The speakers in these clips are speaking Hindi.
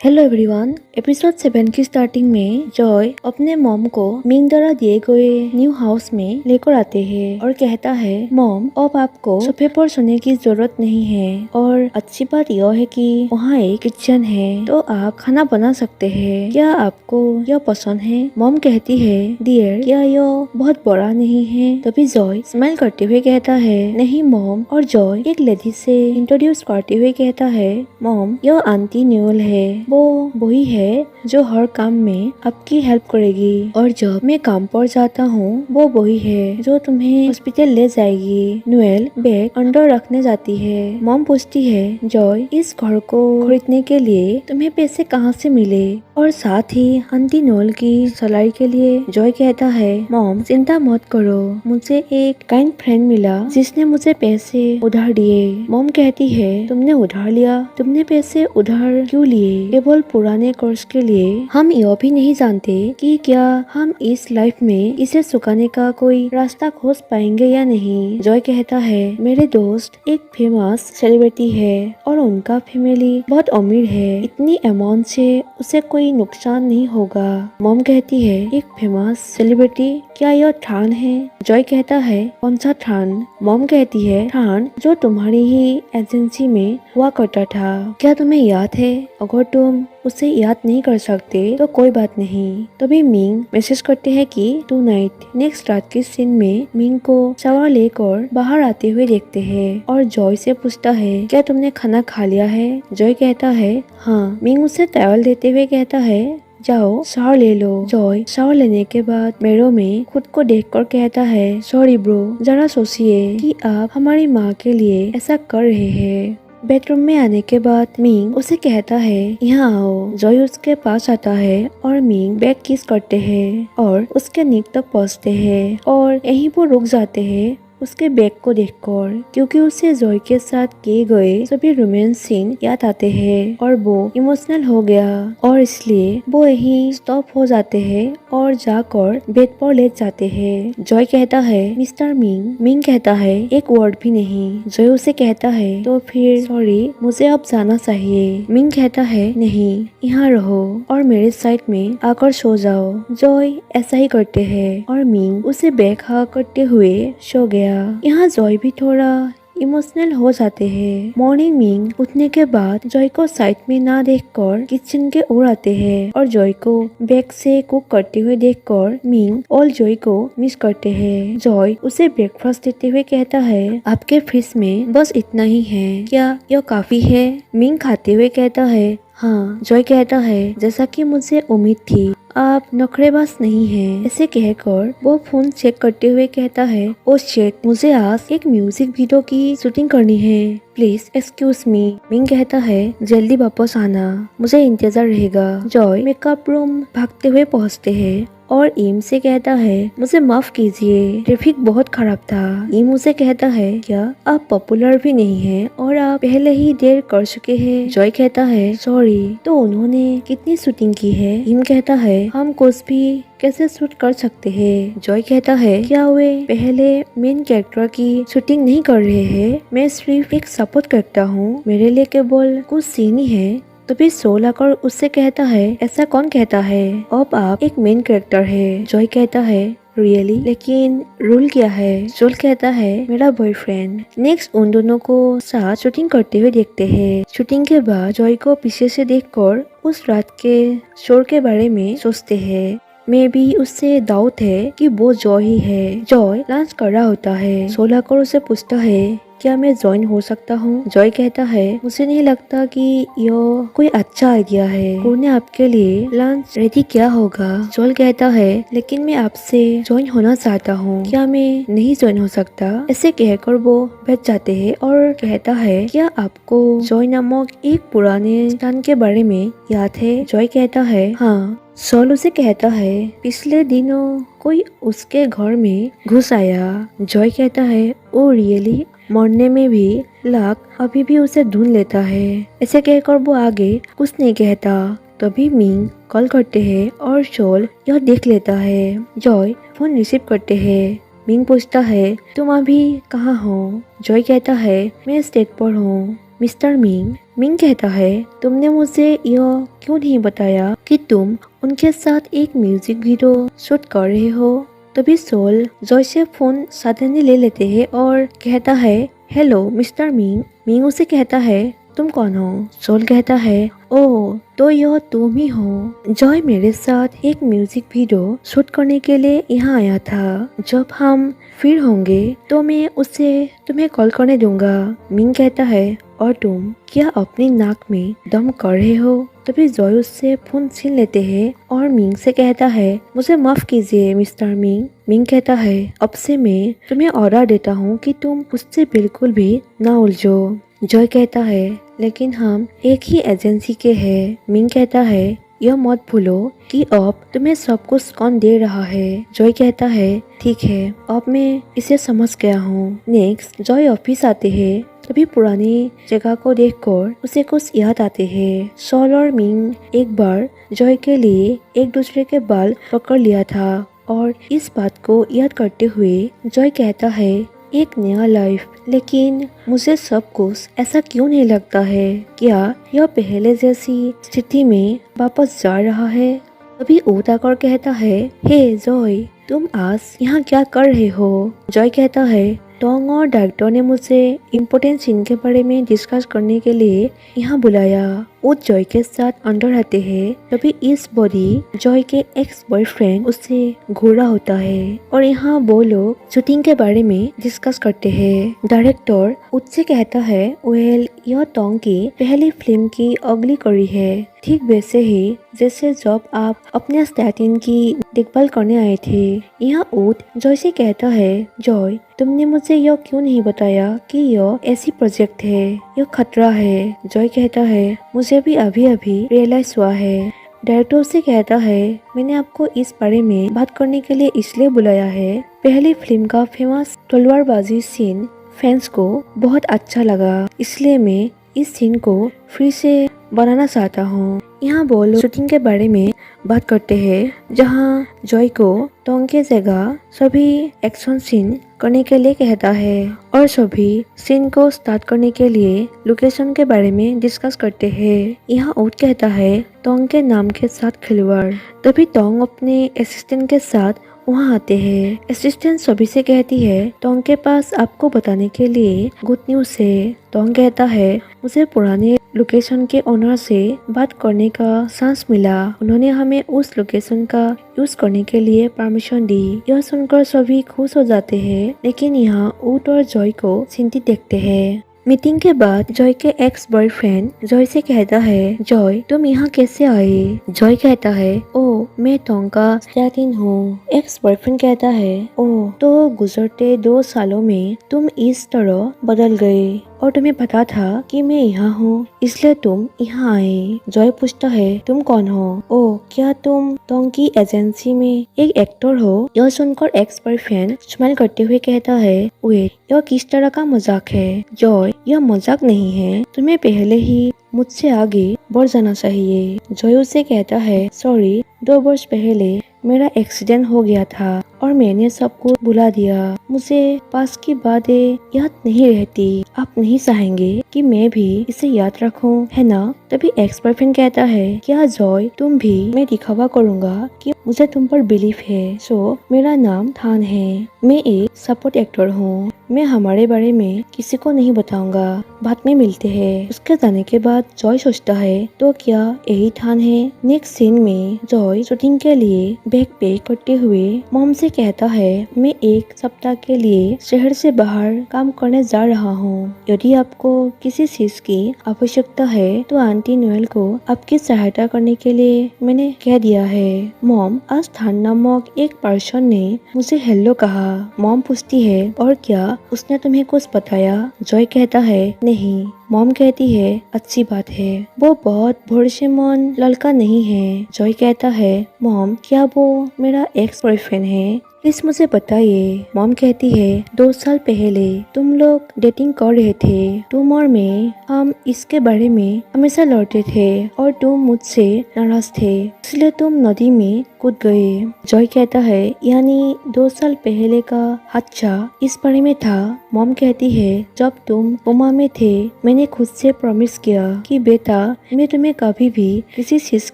Hello everyone. एपिसोड 7 की स्टार्टिंग में जॉय अपने मॉम को मिंग द्वारा दिए गए न्यू हाउस में लेकर आते हैं और कहता है मॉम अब आपको सोफे पर सोने की जरूरत नहीं है और अच्छी बात यह है कि वहाँ एक किचन है तो आप खाना बना सकते हैं। क्या आपको यह पसंद है? मॉम कहती है डियर क्या यह बहुत बड़ा नहीं है? तभी जॉय स्माइल करते हुए कहता है नहीं मॉम, और जॉय एक लेडी से इंट्रोड्यूस करते हुए कहता है मॉम यह आंटी न्यूल है, वो वही है जो हर काम में आपकी हेल्प करेगी और जब मैं काम पर जाता हूँ वो वही है जो तुम्हें हॉस्पिटल ले जाएगी। न्यूएल बैग अंदर रखने जाती है। मॉम पूछती है जॉय इस घर को खरीदने के लिए तुम्हें पैसे कहाँ से मिले और साथ ही आंटी न्यूएल की सैलरी के लिए? जॉय कहता है मॉम चिंता मत करो, मुझे एक काइंड फ्रेंड मिला जिसने मुझे पैसे उधार दिए। मॉम कहती है तुमने उधार लिया? तुमने पैसे उधार क्यों लिए? केवल पुराने कर्ज के लिए? हम यह भी नहीं जानते कि क्या हम इस लाइफ में इसे चुकाने का कोई रास्ता खोज पाएंगे या नहीं। जॉय कहता है मेरे दोस्त एक फेमस सेलिब्रिटी है और उनका फैमिली बहुत अमीर है, इतनी अमाउंट से उसे कोई नुकसान नहीं होगा। मॉम कहती है एक फेमस सेलिब्रिटी, क्या यह ठान है? जॉय कहता है कौन सा ठान? मॉम कहती है ठान जो तुम्हारी ही एजेंसी में हुआ करता था। क्या तुम्हें याद है? अगर तुम उसे याद नहीं कर सकते तो कोई बात नहीं। तभी मिंग मैसेज करते हैं कि टू नाइट। नेक्स्ट रात के सीन में मिंग को शावर लेकर बाहर आते हुए देखते हैं और जॉय से पूछता है क्या तुमने खाना खा लिया है? जॉय कहता है हाँ। मिंग उसे टॉवल देते हुए कहता है जाओ शावर ले लो। जॉय शावर लेने के बाद मिरर में खुद को देखकर कहता है सॉरी ब्रो, जरा सोचिए कि आप हमारी माँ के लिए ऐसा कर रहे हैं। बेडरूम में आने के बाद मिंग उसे कहता है यहाँ आओ। जॉय उसके पास आता है और मिंग बैग किस करते हैं और उसके नीक तक पहुँचते हैं और यहीं पर रुक जाते हैं उसके बैग को देखकर, क्योंकि उसे जॉय के साथ किए गए सभी रोमांस सीन याद आते हैं और वो इमोशनल हो गया और इसलिए वो यहीं स्टॉप हो जाते हैं और जाकर बेड पर लेट जाते हैं। जॉय कहता है मिस्टर मिंग। मिंग कहता है एक वर्ड भी नहीं। जॉय उसे कहता है तो फिर सॉरी, मुझे अब जाना चाहिए। मिंग कहता है नहीं, यहाँ रहो और मेरे साइड में आकर सो जाओ। जॉय ऐसा ही करते हैं और मिंग उसे बैग हाँ करते हुए सो गया। यहाँ जॉय भी थोड़ा इमोशनल हो जाते हैं। मॉर्निंग मिंग उठने के बाद जॉय को साइड में ना देखकर किचन के ओर आते हैं और जॉय को बैग से कुक करते हुए देखकर मिंग और जॉय को मिस करते हैं। जॉय उसे ब्रेकफास्ट देते हुए कहता है आपके फ्रिज में बस इतना ही है, क्या यह काफी है? मिंग खाते हुए कहता है हाँ। जॉय कहता है जैसा कि मुझे उम्मीद थी, आप नखरेबाज नहीं हैं। ऐसे कहकर वो फोन चेक करते हुए कहता है ओ शिट, मुझे आज एक म्यूजिक वीडियो की शूटिंग करनी है, प्लीज एक्सक्यूज मी। मिंग कहता है जल्दी वापस आना, मुझे इंतजार रहेगा। जॉय मेकअप रूम भागते हुए पहुँचते हैं और इम से कहता है मुझे माफ कीजिए, ट्रैफिक बहुत खराब था। इम उसे कहता है क्या आप पॉपुलर भी नहीं हैं और आप पहले ही देर कर चुके हैं? जॉय कहता है सॉरी, तो उन्होंने कितनी शूटिंग की है? इम कहता है हम कुछ भी कैसे शूट कर सकते हैं। जॉय कहता है क्या वे पहले मेन कैरेक्टर की शूटिंग नहीं कर रहे हैं? मैं सिर्फ एक सपोर्ट करता हूँ, मेरे लिए केवल कुछ सीन ही है। तभी सोल आकर उससे कहता है ऐसा कौन कहता है, अब आप एक मेन कैरेक्टर है। जॉय कहता है रियली, लेकिन रूल क्या है? सोल कहता है मेरा बॉयफ्रेंड। नेक्स्ट उन दोनों को साथ शूटिंग करते हुए देखते हैं। शूटिंग के बाद जॉय को पीछे से देखकर उस रात के शोर के बारे में सोचते हैं। मे भी उससे डाउट है कि वो जॉय ही है। जॉय लंच कर रहा होता है। सोल आकर उसे पूछता है क्या मैं ज्वाइन हो सकता हूँ? जॉय कहता है मुझे नहीं लगता कि यह कोई अच्छा आइडिया है, उन्होंने आपके लिए लंच रेडी किया होगा। जॉय कहता है लेकिन मैं आपसे ज्वाइन होना चाहता हूँ, क्या मैं नहीं ज्वाइन हो सकता? ऐसे कहकर वो बैठ जाते हैं और कहता है क्या आपको जॉय नामक एक पुराने स्थान के बारे में याद है? जॉय कहता है हाँ। सॉल उसे कहता है पिछले दिनों कोई उसके घर में घुस आया। जॉय कहता है ओ रियली? मरने में भी लक अभी भी उसे ढूंढ लेता है। ऐसे कहकर वो आगे कुछ नहीं कहता। तभी मिंग कॉल करते हैं और सॉल यह देख लेता है। जॉय फोन रिसीव करते हैं। मिंग पूछता है तुम अभी कहाँ हो? जॉय कहता है मैं स्टेट पर हूँ, मिस्टर मिंग। मिंग कहता है, तुमने मुझे यह क्यों नहीं बताया कि तुम उनके साथ एक म्यूजिक वीडियो शूट कर रहे हो। तभी सोल जॉय से फोन सडनली ले लेते हैं और कहता है, हेलो मिस्टर मिंग। मिंग उसे कहता है, तुम कौन हो। सोल कहता है, ओह तो यह तुम ही हो। जॉय मेरे साथ एक म्यूजिक वीडियो शूट करने के लिए यहाँ आया था। जब हम फिर होंगे तो मैं उसे तुम्हें कॉल करने दूंगा। मिंग कहता है, और तुम क्या अपनी नाक में दम कर रहे हो। तभी जॉय उससे फोन छीन लेते हैं और मिंग से कहता है, मुझे माफ कीजिए मिस्टर मिंग। मिंग कहता है, अब से मैं तुम्हें ऑर्डर देता हूँ कि तुम उससे बिल्कुल भी ना उलझो। जॉय कहता है, लेकिन हम एक ही एजेंसी के हैं। मिंग कहता है, यह मत भूलो कि अब तुम्हें सब कुछ कौन दे रहा है। जॉय कहता है, ठीक है, अब मैं इसे समझ गया हूँ। नेक्स्ट जॉय ऑफिस आते हैं। तभी पुरानी जगह को देखकर उसे कुछ याद आते हैं। सॉल और मिंग एक बार जॉय के लिए एक दूसरे के बाल पकड़ लिया था और इस बात को याद करते हुए जॉय कहता है, एक नया लाइफ, लेकिन मुझे सब कुछ ऐसा क्यों नहीं लगता है। क्या यह पहले जैसी स्थिति में वापस जा रहा है। तभी ऊट आकर कहता है, हे जॉय, तुम आज यहाँ क्या कर रहे हो। जॉय कहता है, टोंग और डायरेक्टर ने मुझे इम्पोर्टेंट सीन के बारे में डिस्कस करने के लिए यहाँ बुलाया। वो जॉय के साथ अंदर आते हैं। तभी इस बॉडी जॉय के एक्स बॉयफ्रेंड उससे घूरा होता है और यहाँ वो लोग शूटिंग के बारे में डिस्कस करते हैं। डायरेक्टर उससे कहता है, वेल यह टोंग की पहली फिल्म की अगली कड़ी है, ठीक वैसे ही जैसे जब आप अपने स्टैटिन की देखभाल करने आए थे। यहाँ ऊट जॉय से कहता है, जॉय तुमने मुझे यह क्यों नहीं बताया कि यह ऐसी प्रोजेक्ट है, यह खतरा है। जॉय कहता है, मुझे भी अभी अभी रियलाइज हुआ है। डायरेक्टर से कहता है, मैंने आपको इस बारे में बात करने के लिए इसलिए बुलाया है। पहली फिल्म का फेमस तलवारबाजी सीन फैंस को बहुत अच्छा लगा, इसलिए मैं इस सीन को फिर से बनाना चाहता हूँ। यहाँ वो लोग शूटिंग के बारे में बात करते हैं, जहाँ जॉय को टोंग के जगह सभी एक्शन सीन करने के लिए कहता है और सभी सीन को स्टार्ट करने के लिए लोकेशन के बारे में डिस्कस करते हैं। यहाँ ऊट कहता है, टोंग के नाम के साथ खिलवाड़। तभी टोंग अपने असिस्टेंट के साथ वहाँ आते हैं। असिस्टेंट सभी से कहती है, टोंग के पास आपको बताने के लिए गुड न्यूज है। टोंग कहता है, मुझे पुराने लोकेशन के ओनर से बात करने का चांस मिला। उन्होंने हमें उस लोकेशन का यूज करने के लिए परमिशन दी। यह सुनकर सभी खुश हो जाते हैं, लेकिन यहाँ ऊट और जॉय को चिंतित देखते हैं। मीटिंग के बाद जॉय के एक्स बॉयफ्रेंड जॉय से कहता है, जॉय तुम यहाँ कैसे आए। जॉय कहता है, ओ मैं टोंग का स्टैटिन हूँ। एक्स बॉयफ्रेंड कहता है, ओ तो गुजरते 2 सालों में तुम इस तरह बदल गए और तुम्हें पता था कि मैं यहाँ हूँ, इसलिए तुम यहाँ आए। जॉय पूछता है, तुम कौन हो। ओ क्या तुम टोंग की एजेंसी में एक एक्टर हो। यह सुनकर एक्स बॉयफ्रेंड स्माइल करते हुए कहता है, वेट यह किस तरह का मजाक है। जॉय यह मजाक नहीं है, तुम्हें पहले ही मुझसे आगे बढ़ जाना चाहिए। जॉय उसे कहता है, सॉरी 2 वर्ष पहले मेरा एक्सीडेंट हो गया था और मैंने सब कुछ भुला दिया। मुझे पास की बातें याद नहीं रहती। आप नहीं चाहेंगे कि मैं भी इसे याद रखूं, है ना। तभी एक्स बॉयफ्रेंड कहता है, क्या जॉय तुम भी। मैं दिखावा करूंगा कि मुझे तुम पर बिलीफ है। सो मेरा नाम थान है, मैं एक सपोर्ट एक्टर हूँ। मैं हमारे बारे में किसी को नहीं बताऊंगा, बाद में मिलते हैं। उसके जाने के बाद जॉय सोचता है, तो क्या यही थान है। नेक्स्ट सीन में जॉय शूटिंग के लिए बैग पैक करते हुए मॉम से कहता है, मैं 1 सप्ताह के लिए शहर से बाहर काम करने जा रहा हूँ। यदि आपको किसी चीज की आवश्यकता है तो आंटी नोएल को आपकी सहायता करने के लिए मैंने कह दिया है। मॉम आज थान नामक एक पर्सन ने मुझे हेलो कहा। मॉम पूछती है, और क्या उसने तुम्हें कुछ बताया। जॉय कहता है, नहीं। मॉम कहती है, अच्छी बात है, वो बहुत भरोसेमंद लड़का नहीं है। जॉय कहता है, मॉम क्या वो मेरा एक्स बॉयफ्रेंड है। प्लीज मुझे बताइए। मॉम कहती है 2 साल पहले तुम लोग डेटिंग कर रहे थे। तुम और मैं हम इसके बारे में हमेशा लड़ते थे और तुम मुझसे नाराज थे, इसलिए तुम नदी में कूद गए। जॉय कहता है यानी 2 साल पहले का हादसा इस बारे में था। मॉम कहती है जब तुम कोमा में थे मैंने खुद से प्रॉमिस किया कि बेटा मैं तुम्हें कभी भी किसी चीज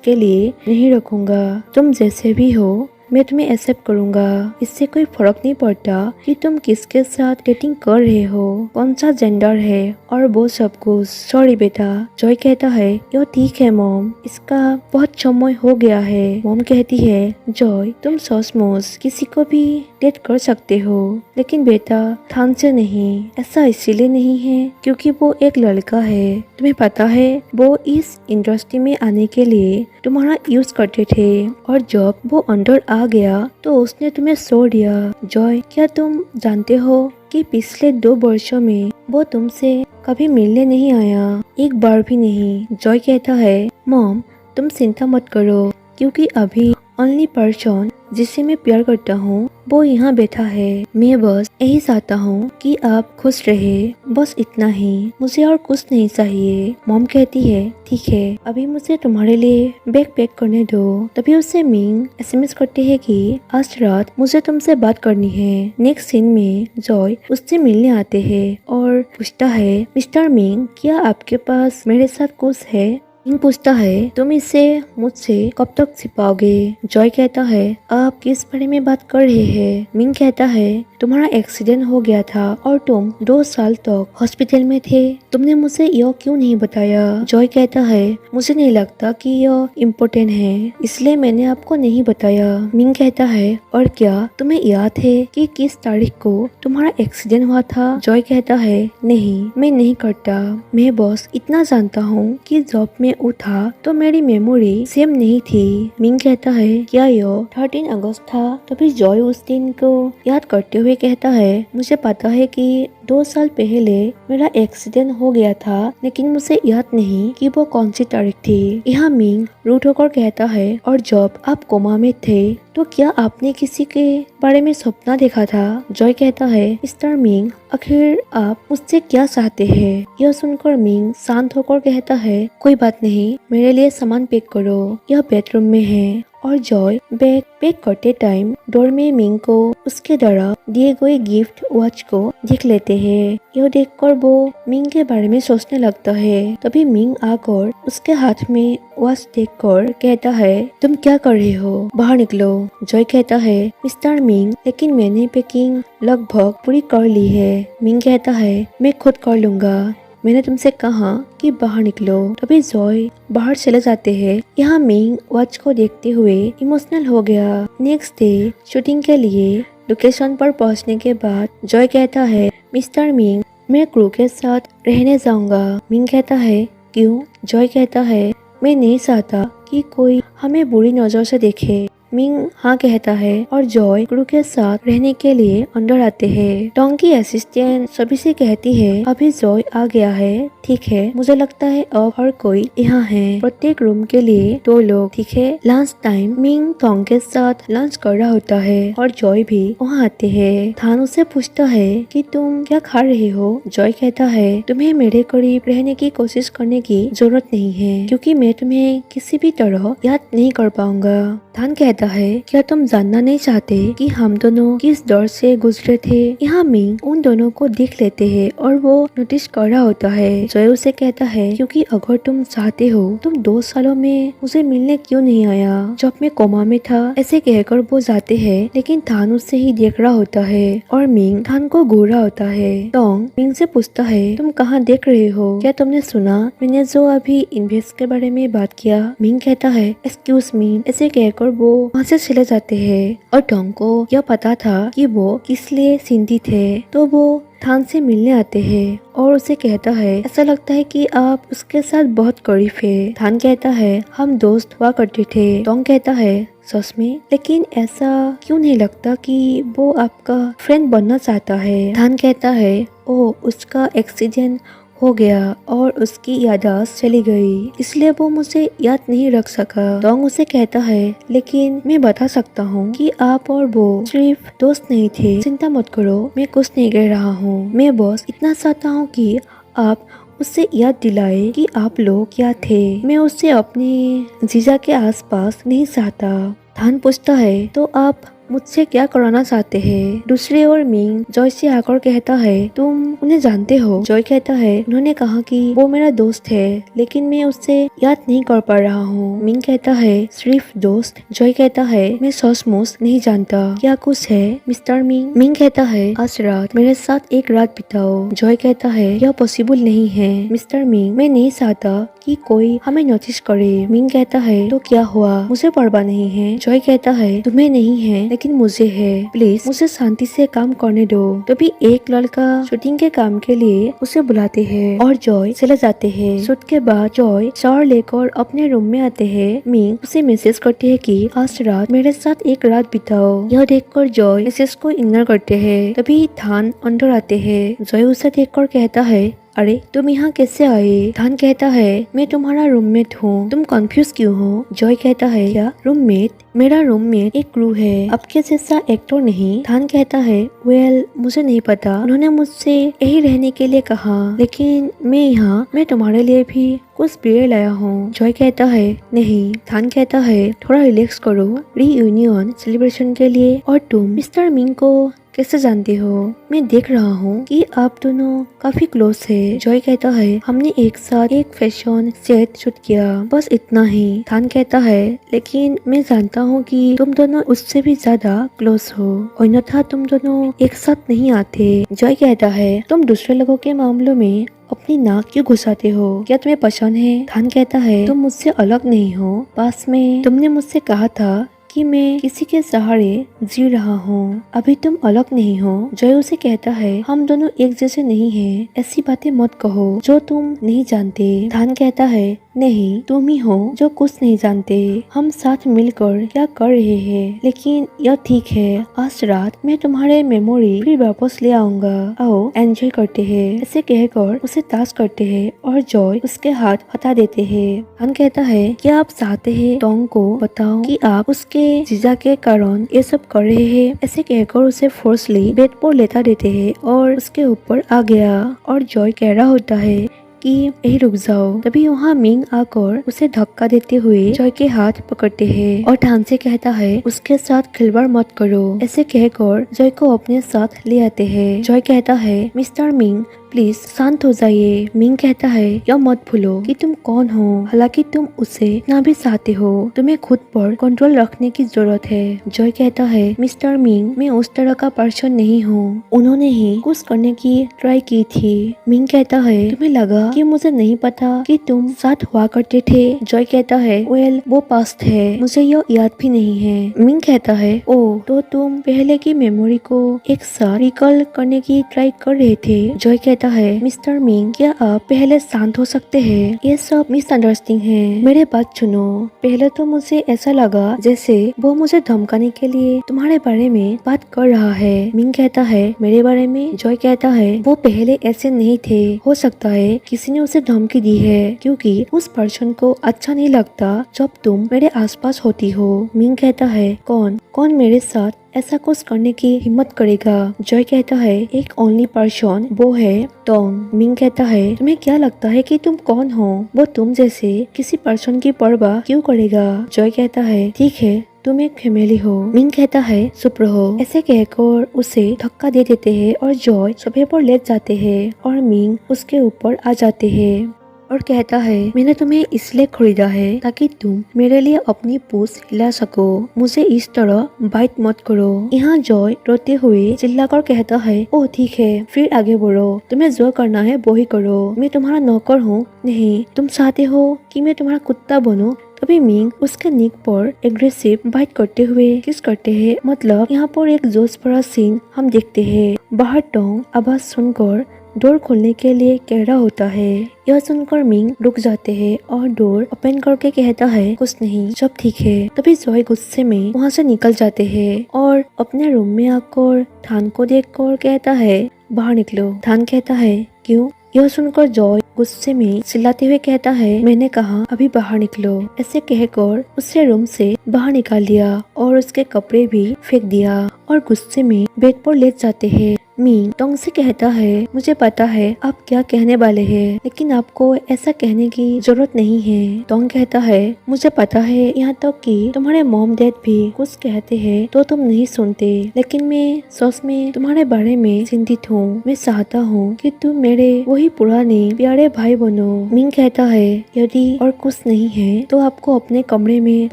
के लिए नहीं रखूंगा। तुम जैसे भी हो मैं तुम्हें एक्सेप्ट करूंगा। इससे कोई फर्क नहीं पड़ता कि तुम किसके साथ डेटिंग कर रहे हो, कौन सा जेंडर है और वो सब कुछ। सॉरी बेटा। जॉय कहता है यो ठीक है मॉम, इसका बहुत समय हो गया है। मॉम कहती है जॉय तुम सचमुच किसी को भी डेट कर सकते हो, लेकिन बेटा थान से नहीं। ऐसा इसीलिए नहीं है क्योंकि वो एक लड़का है। तुम्हें पता है वो इस इंडस्ट्री में आने के लिए तुम्हारा यूज करते थे और जब वो अंदर आ गया तो उसने तुम्हें छोड़ दिया। जॉय क्या तुम जानते हो कि पिछले 2 वर्षों में वो तुमसे कभी मिलने नहीं आया, एक बार भी नहीं। जॉय कहता है मॉम तुम चिंता मत करो क्योंकि अभी ओनली पर्सन जिसे मैं प्यार करता हूँ वो यहाँ बैठा है। मैं बस यही चाहता हूँ कि आप खुश रहे, बस इतना ही, मुझे और कुछ नहीं चाहिए। मॉम कहती है ठीक है अभी मुझे तुम्हारे लिए बैग पैक करने दो। तभी उससे मिंग एसएमएस करते हैं कि आज रात मुझे तुमसे बात करनी है। नेक्स्ट सीन में जॉय उससे मिलने आते हैं और पूछता है मिस्टर मिंग क्या आपके पास मेरे साथ कुछ है। मिंग पूछता है तुम इसे मुझसे कब तक छिपाओगे। जॉय कहता है आप किस बारे में बात कर रहे हैं। मिंग कहता है तुम्हारा एक्सीडेंट हो गया था और तुम 2 साल तक हॉस्पिटल में थे, तुमने मुझे यह क्यों नहीं बताया। जॉय कहता है मुझे नहीं लगता कि यह इम्पोर्टेंट है इसलिए मैंने आपको नहीं बताया। मिंग कहता है और क्या तुम्हें याद है कि किस तारीख को तुम्हारा एक्सीडेंट हुआ था। जॉय कहता है नहीं मैं नहीं करता, मैं बस इतना जानता हूँ कि जब मैं उठा तो मेरी मेमोरी सेम नहीं थी। मिंग कहता है क्या यह 13 अगस्त था। तभी जॉय उस दिन को याद करते हुए कहता है मुझे पता है कि 2 साल पहले मेरा एक्सीडेंट हो गया था लेकिन मुझे याद नहीं कि वो कौन सी तारीख थी। यहाँ मिंग रूठ होकर कहता है और जब आप कोमा में थे तो क्या आपने किसी के बारे में सपना देखा था। जॉय कहता है मिस्टर मिंग आखिर आप मुझसे क्या चाहते हैं। यह सुनकर मिंग शांत होकर कहता है कोई बात नहीं, मेरे लिए सामान पैक करो, यह बेडरूम में है। और जॉय बैग पैक करते टाइम डोर में मिंग को उसके द्वारा दिए गए गिफ्ट वॉच को देख लेते हैं। यह देखकर वो मिंग के बारे में सोचने लगता है। तभी मिंग आकर उसके हाथ में वॉच देखकर कहता है तुम क्या कर रहे हो, बाहर निकलो। जॉय कहता है मिस्टर मिंग लेकिन मैंने पैकिंग लगभग पूरी कर ली है। मिंग कहता है मैं खुद कर लूंगा, मैंने तुमसे कहा कि बाहर निकलो। तभी जॉय बाहर चले जाते हैं। यहाँ मिंग वॉच को देखते हुए इमोशनल हो गया। नेक्स्ट डे शूटिंग के लिए लोकेशन पर पहुँचने के बाद जॉय कहता है मिस्टर मिंग मैं क्रू के साथ रहने जाऊंगा। मिंग कहता है क्यों। जॉय कहता है मैं नहीं चाहता कि कोई हमें बुरी नजर से देखे। मिंग हाँ कहता है और जॉय क्रू के साथ रहने के लिए अंदर आते हैं। टोंग की असिस्टेंट सभी से कहती है अभी जॉय आ गया है, ठीक है मुझे लगता है अब हर कोई यहाँ है, प्रत्येक रूम के लिए 2 लोग, ठीक है। लंच टाइम मिंग टोंग के साथ लंच कर रहा होता है और जॉय भी वहाँ आते हैं। थान उससे पूछता है कि तुम क्या खा रहे हो। जॉय कहता है तुम्हें मेरे करीब रहने की कोशिश करने की जरूरत नहीं है क्योंकि मैं तुम्हें किसी भी तरह याद नहीं कर पाऊंगा। थान कहता है क्या तुम जानना नहीं चाहते कि हम दोनों किस दौर से गुजरे थे। यहाँ मिंग उन दोनों को देख लेते हैं और वो नोटिस कर रहा होता है। जॉय उसे कहता है क्योंकि अगर तुम चाहते हो तुम 2 सालों में मुझे मिलने क्यों नहीं आया जब मैं कोमा में था। ऐसे कहकर वो जाते हैं लेकिन थान उससे ही देख रहा होता है और मिंग थान को घूर रहा होता है। टोंग मिंग से पूछता है तुम कहाँ देख रहे हो, क्या तुमने सुना मैंने जो अभी इन्वेस्ट के बारे में बात किया। मिंग कहता है एक्सक्यूज मी। ऐसे कहकर वो वहाँ से चले जाते हैं और टोंग को यह पता था कि वो किस लिए चिंतित है तो वो थान से मिलने आते हैं और उसे कहता है ऐसा लगता है कि आप उसके साथ बहुत करीब है। थान कहता है हम दोस्त हुआ करते थे। टोंग कहता है सच में, लेकिन ऐसा क्यों नहीं लगता कि वो आपका फ्रेंड बनना चाहता है। थान कहता है ओ उसका एक्सीडेंट हो गया और उसकी याददाश्त चली गई, इसलिए वो मुझे याद नहीं रख सका। डोंग उसे कहता है, लेकिन मैं बता सकता हूँ कि आप और वो सिर्फ दोस्त नहीं थे। चिंता मत करो, मैं कुछ नहीं कह रहा हूँ। मैं बस इतना चाहता हूँ कि आप उससे याद दिलाए कि आप लोग क्या थे। मैं उससे अपने जीजा के आसपास नहीं चाहता। थान पूछता है, तो आप मुझसे क्या कराना चाहते हैं? दूसरी ओर मिंग जॉय से आकर कहता है, तुम उन्हें जानते हो? जॉय कहता है, उन्होंने कहा कि वो मेरा दोस्त है, लेकिन मैं उससे याद नहीं कर पा रहा हूँ। मिंग कहता है, सिर्फ दोस्त? जॉय कहता है, मैं सचमुच नहीं जानता, क्या कुछ है मिस्टर मिंग? मिंग कहता है, आज रात मेरे साथ एक रात बिताओ। जॉय कहता है, यह पॉसिबल नहीं है मिस्टर मिंग, मैं नहीं चाहता कि कोई हमें नोटिस करे। मिंग कहता है, तो क्या हुआ, मुझे परवाह नहीं है। जॉय कहता है, तुम्हें नहीं है लेकिन मुझे है, प्लीज मुझे शांति से काम करने दो। तभी एक लड़का शूटिंग के काम के लिए उसे बुलाते हैं और जॉय चले जाते हैं। शूट के बाद जॉय शावर लेकर अपने रूम में आते हैं। मिंग उसे मैसेज करती है कि आज रात मेरे साथ एक रात बिताओ। यह देखकर जॉय मैसेज को इग्नोर करते हैं। तभी थान अंदर आते हैं। जॉय उसे देखकर कहता है, अरे तुम यहाँ कैसे आए? थान कहता है, मैं तुम्हारा रूममेट हूँ, तुम कंफ्यूज क्यों हो? जॉय कहता है, क्या रूममेट? मेरा रूममेट एक क्रू है, आपके जैसा एक्टर नहीं। थान कहता है, वेल मुझे नहीं पता, उन्होंने मुझसे यही रहने के लिए कहा, लेकिन मैं तुम्हारे लिए भी कुछ बियर लाया हूँ। जॉय कहता है, नहीं। थान कहता है, थोड़ा रिलैक्स करो, रीयूनियन सेलिब्रेशन के लिए। और तुम मिस्टर मिंग को कैसे जानते हो? मैं देख रहा हूँ कि आप दोनों काफी क्लोज है। जॉय कहता है, हमने एक साथ एक फैशन सेट शूट किया, बस इतना ही। थान कहता है, लेकिन मैं जानता हूँ कि तुम दोनों उससे भी ज्यादा क्लोज हो, अन्यथा तुम दोनों एक साथ नहीं आते। जॉय कहता है, तुम दूसरे लोगों के मामलों में अपनी नाक क्यों घुसाते हो? क्या तुम्हें पसंद है? थान कहता है, तुम मुझसे अलग नहीं हो। पास में तुमने मुझसे कहा था कि मैं किसी के सहारे जी रहा हूँ, अभी तुम अलग नहीं हो। जय उसे कहता है, हम दोनों एक जैसे नहीं हैं, ऐसी बातें मत कहो जो तुम नहीं जानते। थान कहता है, नहीं, तुम ही हो जो कुछ नहीं जानते। हम साथ मिलकर क्या कर रहे हैं, लेकिन यह ठीक है, आज रात मैं तुम्हारे मेमोरी फिर वापस ले आऊंगा। आओ एंजॉय करते हैं। ऐसे कहकर उसे ताश करते हैं और जॉय उसके हाथ हटा देते हैं। थान कहता है, क्या आप चाहते हैं टोंग को बताओ कि आप उसके जीजा के कारण ये सब कर रहे हैं? ऐसे कहकर उसे फोर्सली बेड पर लेटा देते हैं और उसके ऊपर आ गया और जॉय कह रहा होता है कि यही रुक जाओ। तभी वहाँ मिंग आकर उसे धक्का देते हुए जॉय के हाथ पकड़ते हैं और थान से कहता है, उसके साथ खिलवाड़ मत करो। ऐसे कहकर जॉय को अपने साथ ले आते हैं। जॉय कहता है, मिस्टर मिंग प्लीज शांत हो जाइए। मिंग कहता है, यह मत भूलो कि तुम कौन हो, हालांकि तुम उसे ना भी चाहते हो, तुम्हें खुद पर कंट्रोल रखने की जरूरत है। जॉय कहता है, मिस्टर मिंग मैं उस तरह का पर्सन नहीं हूँ, उन्होंने ही कुछ करने की ट्राई की थी। मिंग कहता है, तुम्हें लगा कि मुझे नहीं पता कि तुम साथ हुआ करते थे? जॉय कहता है, वेल वो पास्ट है, मुझे यह याद भी नहीं है। मिंग कहता है, ओ तो तुम पहले की मेमोरी को एक साथ रिकॉल करने की ट्राई कर रहे थे। जॉय कहता है, मिस्टर मिंग क्या आप पहले शांत हो सकते हैं? ये सब मिसअंडरस्टैंडिंग है, मेरे बात सुनो। पहले तो मुझे ऐसा लगा जैसे वो मुझे धमकाने के लिए तुम्हारे बारे में बात कर रहा है। मिंग कहता है, मेरे बारे में? जॉय कहता है, वो पहले ऐसे नहीं थे, हो सकता है किसी ने उसे धमकी दी है, क्योंकि उस पर्सन को अच्छा नहीं लगता जब तुम मेरे आसपास होती हो। मिंग कहता है, कौन मेरे साथ ऐसा कुछ करने की हिम्मत करेगा? जॉय कहता है, एक ओनली पर्सन, वो है टोंग। मिंग कहता है, तुम्हें क्या लगता है कि तुम कौन हो? वो तुम जैसे किसी पर्सन की परवाह क्यों करेगा? जॉय कहता है, ठीक है तुम एक फैमिली हो। मिंग कहता है, चुप रहो। ऐसे कहकर उसे धक्का दे देते हैं और जॉय सोफे पर लेट जाते हैं और मिंग उसके ऊपर आ जाते हैं और कहता है, मैंने तुम्हें इसलिए खरीदा है ताकि तुम मेरे लिए अपनी पूंछ हिला सको, मुझे इस तरह बाइट मत करो। यहाँ जॉय रोते हुए चिल्लाकर कहता है, ओह ठीक है, फिर आगे बढ़ो, तुम्हें जो करना है वो ही करो, मैं तुम्हारा नौकर हूँ। नहीं, तुम चाहते हो कि मैं तुम्हारा कुत्ता बनूं? तभी मिंग उसके निक पर एग्रेसिव बाइट करते हुए किस करते हैं। मतलब यहाँ पर एक जोश भरा सीन हम देखते हैं। बाहर टोंग आवाज सुनकर डोर खोलने के लिए कह रहा होता है। यह सुनकर मिंग रुक जाते हैं और डोर ओपन करके कहता है, कुछ नहीं, सब ठीक है। तभी जॉय गुस्से में वहाँ से निकल जाते हैं और अपने रूम में आकर थान को देखकर कहता है, बाहर निकलो। थान कहता है, क्यों? यह सुनकर जॉय गुस्से में चिल्लाते हुए कहता है, मैंने कहा अभी बाहर निकलो। ऐसे कहकर उसे रूम से बाहर निकाल दिया और उसके कपड़े भी फेंक दिया और गुस्से में बेड पर लेट जाते हैं। मिंग टोंग से कहता है, मुझे पता है आप क्या कहने वाले हैं, लेकिन आपको ऐसा कहने की जरूरत नहीं है। टोंग कहता है, मुझे पता है, यहाँ तक कि तुम्हारे मॉम डैड भी कुछ कहते हैं तो तुम नहीं सुनते, लेकिन मैं सच में तुम्हारे बारे में चिंतित हूँ। मैं चाहता हूँ कि तुम मेरे वही पुराने प्यारे भाई बनो। मिंग कहता है, यदि और कुछ नहीं है तो आपको अपने कमरे में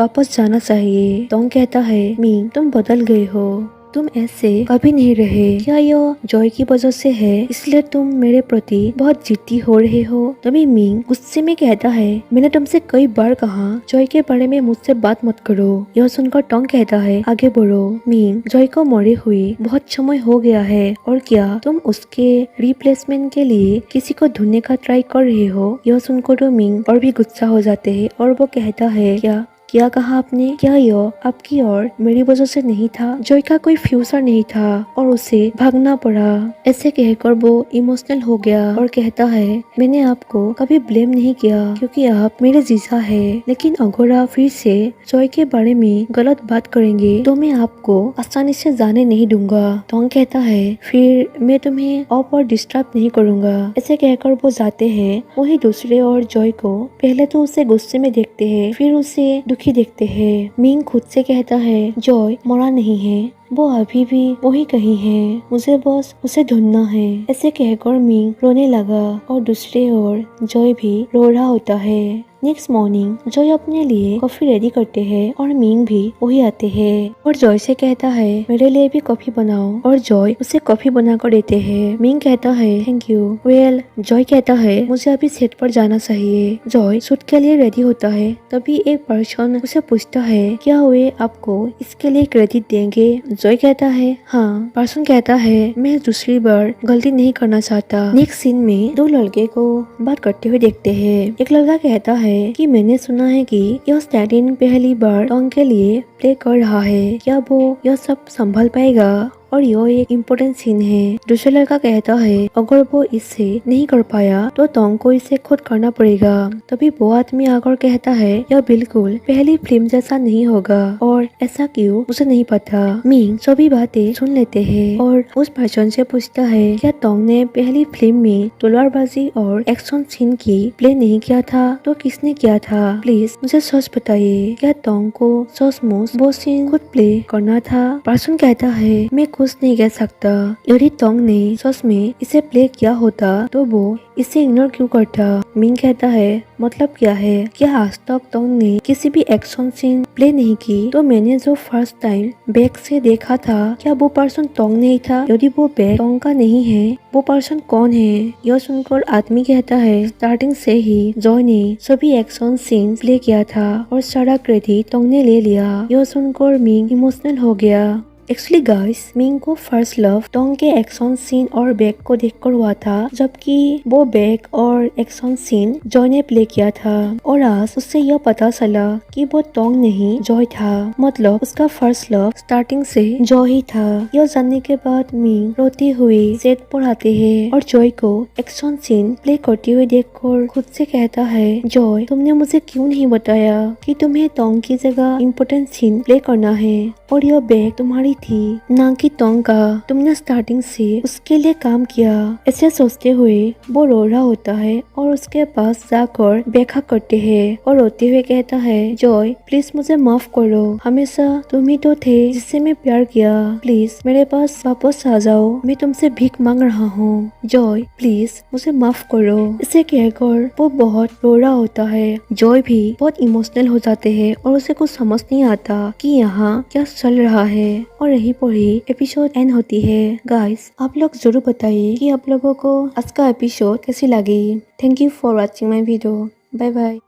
वापस जाना चाहिए। टोंग कहता है, मिंग तुम बदल गए हो, तुम ऐसे कभी नहीं रहे। क्या यह जॉय की वजह से है, इसलिए तुम मेरे प्रति बहुत जिद्दी हो रहे हो? तभी मिंग गुस्से में कहता है, मैंने तुमसे कई बार कहा जॉय के बारे में मुझसे बात मत करो। यह सुनकर टोंग कहता है, आगे बढ़ो। मिंग, जॉय को मरे हुए बहुत समय हो गया है और क्या तुम उसके रिप्लेसमेंट के लिए किसी को ढूंढने का ट्राई कर रहे हो? यह सुनकर तो मिंग और भी गुस्सा हो जाते हैं और वो कहता है, क्या कहा आपने? क्या यह आपकी और मेरी वजह से नहीं था? जॉय का कोई फ्यूचर नहीं था और उसे भागना पड़ा। ऐसे कहकर वो इमोशनल हो गया और कहता है, मैंने आपको कभी ब्लेम नहीं किया क्योंकि आप मेरे जीजा है, लेकिन अगर आप फिर से जॉय के बारे में गलत बात करेंगे तो मैं आपको आसानी से जाने नहीं दूंगा। टोंग कहता है, फिर मैं तुम्हें और डिस्टर्ब नहीं करूंगा। ऐसे कहकर वो जाते हैं। वही दूसरे और जॉय को पहले तो उसे गुस्से में देखते हैं, फिर उसे दुखी देखते हैं। मिंग खुद से कहता है, जॉय मरा नहीं है, वो अभी भी वही कहीं है, मुझे बस उसे ढूंढना है। ऐसे कहकर मिंग रोने लगा और दूसरे ओर जॉय भी रो रहा होता है। नेक्स्ट मॉर्निंग जॉय अपने लिए कॉफी रेडी करते हैं और मिंग भी वही आते हैं और जॉय से कहता है, मेरे लिए भी कॉफी बनाओ, और जॉय उसे कॉफी बनाकर देते हैं। मिंग कहता है, थैंक यू। वेल, जॉय कहता है, मुझे अभी सेट पर जाना चाहिए। जॉय शूट के लिए रेडी होता है। तभी एक पर्सन उसे पूछता है, क्या वे आपको इसके लिए क्रेडिट देंगे? जॉय कहता है, हाँ। पर्सन कहता है, मैं दूसरी बार गलती नहीं करना चाहता। नेक्स्ट सीन में दो लड़के को बात करते हुए देखते हैं। एक लड़का कहता है कि मैंने सुना है कि यह स्टैटिन पहली बार टोंग के लिए प्ले कर रहा है, क्या वो यह सब संभाल पाएगा? और यह एक इम्पोर्टेंट सीन है। दूसरा लड़का कहता है, अगर वो इसे नहीं कर पाया तो टोंग को इसे खुद करना पड़ेगा। तभी वो आदमी आकर कहता है, यह बिल्कुल पहली फिल्म जैसा नहीं होगा, और ऐसा क्यों मुझे नहीं पता। मिंग सभी बातें सुन लेते हैं और उस पर्सन से पूछता है, क्या टोंग ने पहली फिल्म में तलवारबाजी और एक्शन सीन की प्ले नहीं किया था तो किसने किया था? प्लीज मुझे सच बताइए, क्या टोंग को सचमुच वो सीन खुद प्ले करना था? पर्सन कहता है, मैं कुछ नहीं कह सकता। यदि टोंग ने सच में इसे प्ले किया होता तो वो इसे इग्नोर क्यों करता? मिंग कहता है, मतलब क्या है? क्या आज तक टोंग ने किसी भी एक्शन सीन प्ले नहीं की? तो मैंने जो फर्स्ट टाइम बैक से देखा था, क्या वो पर्सन टोंग नहीं था? यदि वो बैक टोंग का नहीं है, वो पर्सन कौन है? यह सुनकर आदमी कहता है, स्टार्टिंग से ही जॉय ने सभी एक्शन सीन प्ले किया था और सारा क्रेडिट टोंग ने ले लिया। यह सुनकर मिंग इमोशनल हो गया। एक्चुअली गाइस, मिंग को फर्स्ट लव टोंग के एक्शन सीन और बैक को देखकर हुआ था, जबकि वो बैक और एक्शन सीन जॉय ने प्ले किया था, और आज उससे यह पता चला कि वो टोंग नहीं जॉय था। मतलब उसका फर्स्ट लव स्टार्टिंग से जॉय ही था। यह जानने के बाद मिंग रोते हुए सेट पर आते हैं और जॉय को एक्शन सीन प्ले करते हुए देखकर खुद से कहता है, जॉय तुमने मुझे क्यों नहीं बताया कि तुम्हें टोंग की जगह इम्पोर्टेंट सीन प्ले करना है, और यह बैक तुम्हारी थी ना कि टोंग का। तुमने स्टार्टिंग से उसके लिए काम किया। ऐसे सोचते हुए वो रो रहा होता है और उसके पास जाकर बैठा करते हैं और रोते हुए कहता है, जॉय प्लीज मुझे माफ करो, हमेशा तुम ही तो थे जिससे मैं प्यार किया, प्लीज मेरे पास वापस आ जाओ, मैं तुमसे भीख मांग रहा हूँ, जॉय प्लीज मुझे माफ करो। इसे कहकर वो बहुत रो रहा होता है। जॉय भी बहुत इमोशनल हो जाते हैं और उसे कुछ समझ नहीं आता कि यहाँ क्या चल रहा है, और यहीं पर ही एपिसोड एंड होती है। गाइस, आप लोग जरूर बताइए कि आप लोगों को आज का एपिसोड कैसी लगी। Thank you for watching my video. Bye bye.